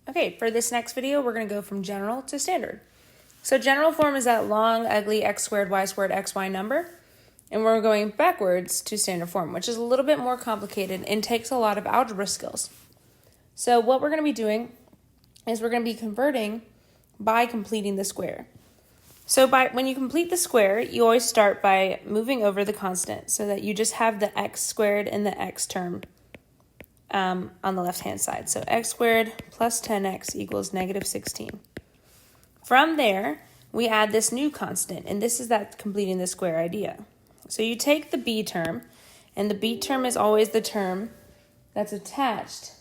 Okay, for this next video, we're going to go from general to standard. So general form is that long, ugly x squared, xy number. And we're going backwards to standard form, which is a little bit more complicated and takes a lot of algebra skills. So what we're going to be doing is we're going to be converting by completing the square. So when you complete the square, you always start by moving over the constant so that you just have the x squared and the x term on the left-hand side. So x squared plus 10x equals negative 16. From there, we add this new constant, and this is that completing the square idea. So you take the b term, and the b term is always the term that's attached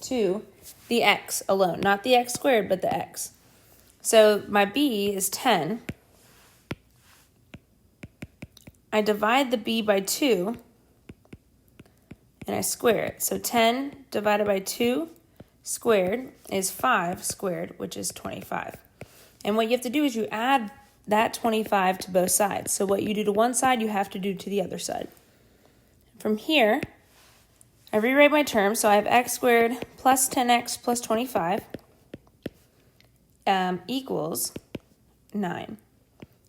to the x alone, not the x squared, but the x. So my b is 10. I divide the b by 2, and I square it. So 10 divided by 2 squared is 5 squared, which is 25. And what you have to do is you add that 25 to both sides. So what you do to one side, you have to do to the other side. From here, I rewrite my terms. So I have x squared plus 10x plus 25 equals 9.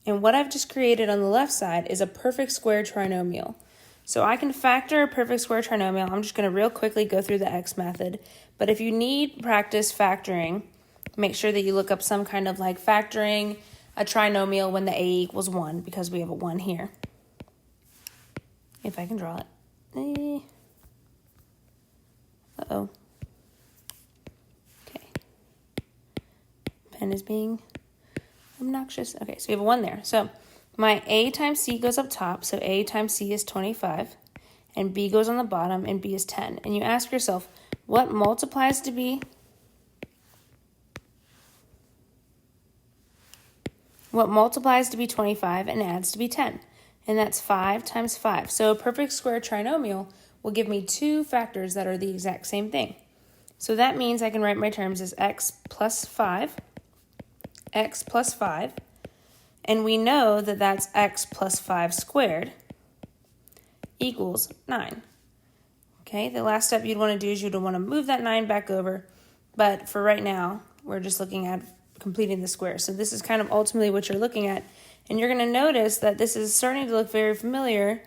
And what I've just created on the left side is a perfect square trinomial. So I can factor a perfect square trinomial. I'm just going to real quickly go through the x method. But if you need practice factoring, make sure that you look up some kind of like factoring a trinomial when the a equals 1, because we have a 1 here. If I can draw it. Uh-oh. Okay. Pen is being obnoxious. Okay, so we have a 1 there. So my a times c goes up top, so a times c is 25, and b goes on the bottom, and b is 10. And you ask yourself, what multiplies to b? What multiplies to be 25 and adds to be 10? And that's 5 times 5. So a perfect square trinomial will give me two factors that are the exact same thing. So that means I can write my terms as x plus 5, and we know that that's x plus 5 squared equals 9. Okay, the last step you'd want to do is you'd want to move that 9 back over, but for right now, we're just looking at completing the square. So this is kind of ultimately what you're looking at, and you're going to notice that this is starting to look very familiar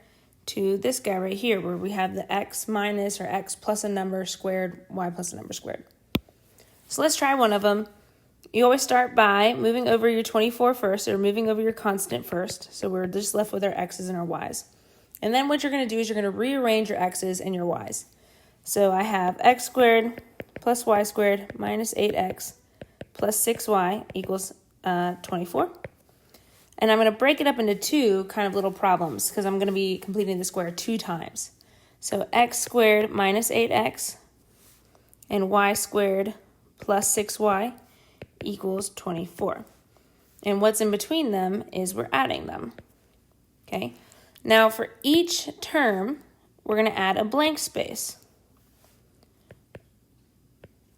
to this guy right here, where we have the x minus or x plus a number squared, y plus a number squared. So let's try one of them. You always start by moving over your 24 first, or moving over your constant first. So we're just left with our x's and our y's. And then what you're going to do is you're going to rearrange your x's and your y's. So I have x squared plus y squared minus 8x plus 6y equals 24. And I'm going to break it up into two kind of little problems, because I'm going to be completing the square 2 times. So x squared minus 8x and y squared plus 6y equals 24. And what's in between them is we're adding them. Okay. Now for each term, we're going to add a blank space.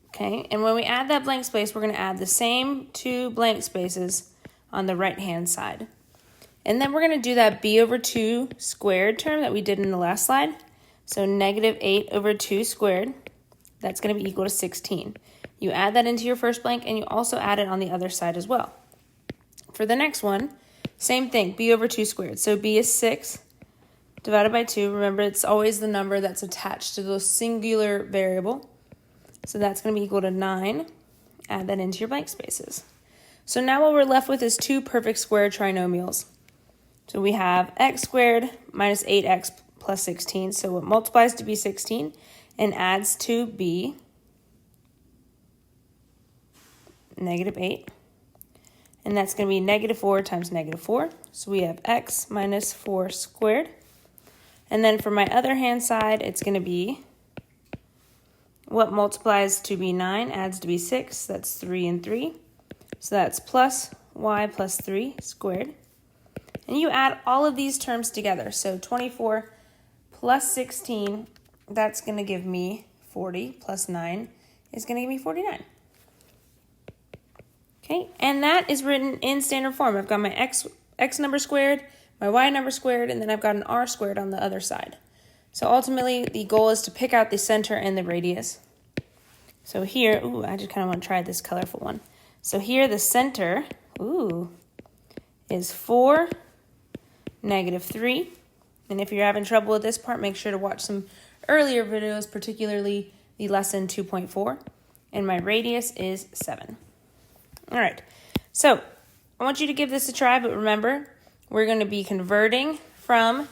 Okay, and when we add that blank space, we're going to add the same 2 blank spaces on the right-hand side. And then we're going to do that b over 2 squared term that we did in the last slide. So negative 8 over 2 squared, that's going to be equal to 16. You add that into your first blank, and you also add it on the other side as well. For the next one, same thing, b over 2 squared. So b is 6 divided by 2. Remember, it's always the number that's attached to the singular variable. So that's going to be equal to 9. Add that into your blank spaces. So now what we're left with is 2 perfect square trinomials. So we have x squared minus 8x plus 16. So what multiplies to be 16 and adds to be negative 8. And that's going to be negative 4 times negative 4. So we have x minus 4 squared. And then for my other hand side, it's going to be what multiplies to be 9 adds to be 6. That's 3 and 3. So that's plus y plus 3 squared. And you add all of these terms together. So 24 plus 16, that's going to give me 40, plus 9 is going to give me 49. Okay, and that is written in standard form. I've got my x number squared, my y number squared, and then I've got an r squared on the other side. So ultimately, the goal is to pick out the center and the radius. So here, I just kind of want to try this colorful one. So here the center, is 4, -3. And if you're having trouble with this part, make sure to watch some earlier videos, particularly the lesson 2.4. And my radius is 7. All right, so I want you to give this a try, but remember, we're going to be converting from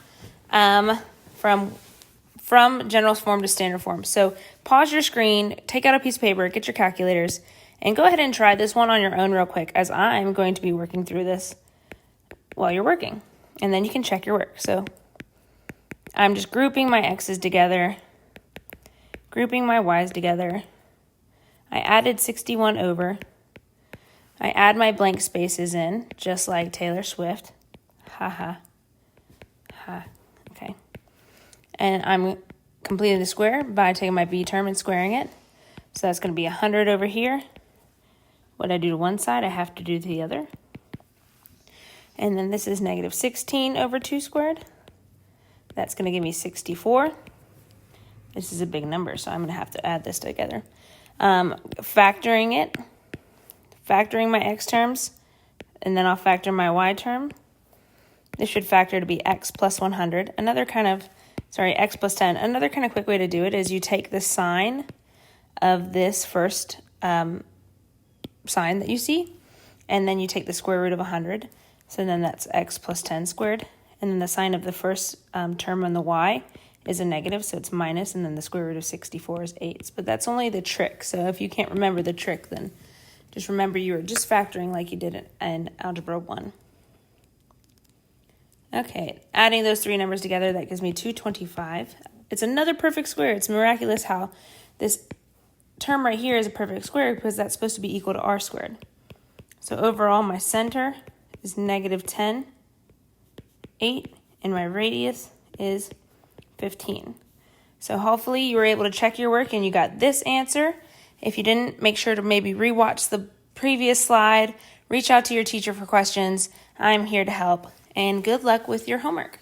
general form to standard form. So pause your screen, take out a piece of paper, get your calculators, and go ahead and try this one on your own real quick, as I'm going to be working through this while you're working. And then you can check your work. So I'm just grouping my x's together, grouping my y's together. I added 61 over. I add my blank spaces in, just like Taylor Swift. Ha ha. Ha. Okay. And I'm completing the square by taking my b term and squaring it. So that's going to be 100 over here. What I do to one side, I have to do to the other. And then this is -16 over 2 squared. That's going to give me 64. This is a big number, so I'm going to have to add this together. Factoring it. Factoring my x terms, and then I'll factor my y term. This should factor to be x plus 100. X plus 10. Another kind of quick way to do it is you take the sign of this first sign that you see, and then you take the square root of 100. So then that's x plus 10 squared. And then the sign of the first term on the y is a negative, so it's minus, and then the square root of 64 is 8. But that's only the trick. So if you can't remember the trick, then just remember you were just factoring like you did in Algebra 1. Okay, adding those three numbers together, that gives me 225. It's another perfect square. It's miraculous how this term right here is a perfect square because that's supposed to be equal to r squared. So overall, my center is -10, 8, and my radius is 15. So hopefully you were able to check your work and you got this answer. If you didn't, make sure to maybe rewatch the previous slide, reach out to your teacher for questions. I'm here to help, and good luck with your homework.